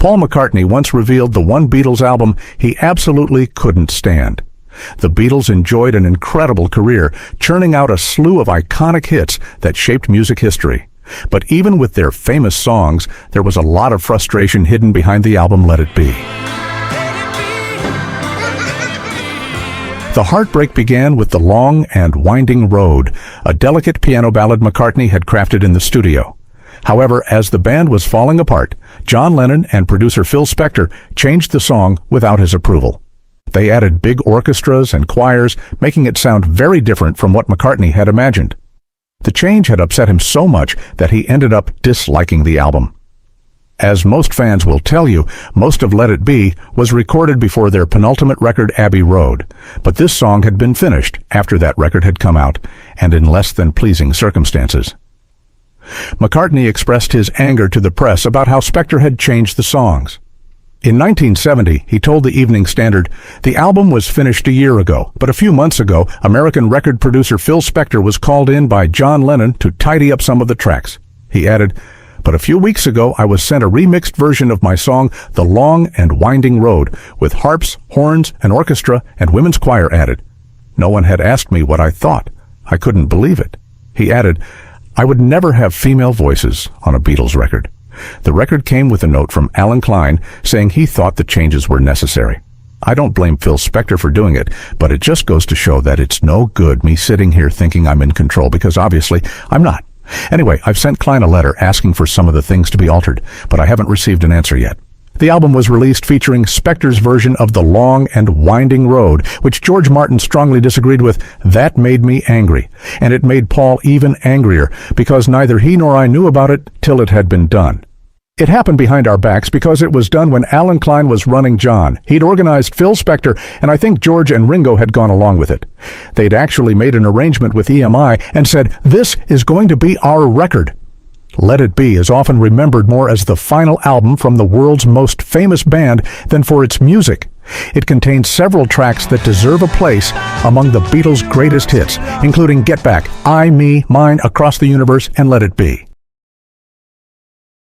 Paul McCartney once revealed the one Beatles album he absolutely couldn't stand. The Beatles enjoyed an incredible career, churning out a slew of iconic hits that shaped music history. But even with their famous songs, there was a lot of frustration hidden behind the album Let It Be. The heartbreak began with The Long and Winding Road, a delicate piano ballad McCartney had crafted in the studio. However, as the band was falling apart, John Lennon and producer Phil Spector changed the song without his approval. They added big orchestras and choirs, making it sound very different from what McCartney had imagined. The change had upset him so much that he ended up disliking the album. As most fans will tell you, most of Let It Be was recorded before their penultimate record, Abbey Road, but this song had been finished after that record had come out, and in less than pleasing circumstances. McCartney expressed his anger to the press about how Spector had changed the songs. In 1970, he told the Evening Standard, "The album was finished a year ago, but a few months ago, American record producer Phil Spector was called in by John Lennon to tidy up some of the tracks." He added, "But a few weeks ago, I was sent a remixed version of my song, The Long and Winding Road, with harps, horns, an orchestra, and women's choir added. No one had asked me what I thought. I couldn't believe it." He added, "I would never have female voices on a Beatles record." The record came with a note from Alan Klein saying he thought the changes were necessary. I don't blame Phil Spector for doing it, but it just goes to show that it's no good me sitting here thinking I'm in control, because obviously I'm not. Anyway, I've sent Klein a letter asking for some of the things to be altered, but I haven't received an answer yet. The album was released featuring Spector's version of The Long and Winding Road, which George Martin strongly disagreed with. That made me angry, and it made Paul even angrier, because neither he nor I knew about it till it had been done. It happened behind our backs because it was done when Alan Klein was running John. He'd organized Phil Spector, and I think George and Ringo had gone along with it. They'd actually made an arrangement with EMI and said, "This is going to be our record." Let It Be is often remembered more as the final album from the world's most famous band than for its music. It contains several tracks that deserve a place among the Beatles' greatest hits, including Get Back, I, Me, Mine, Across the Universe, and Let It Be.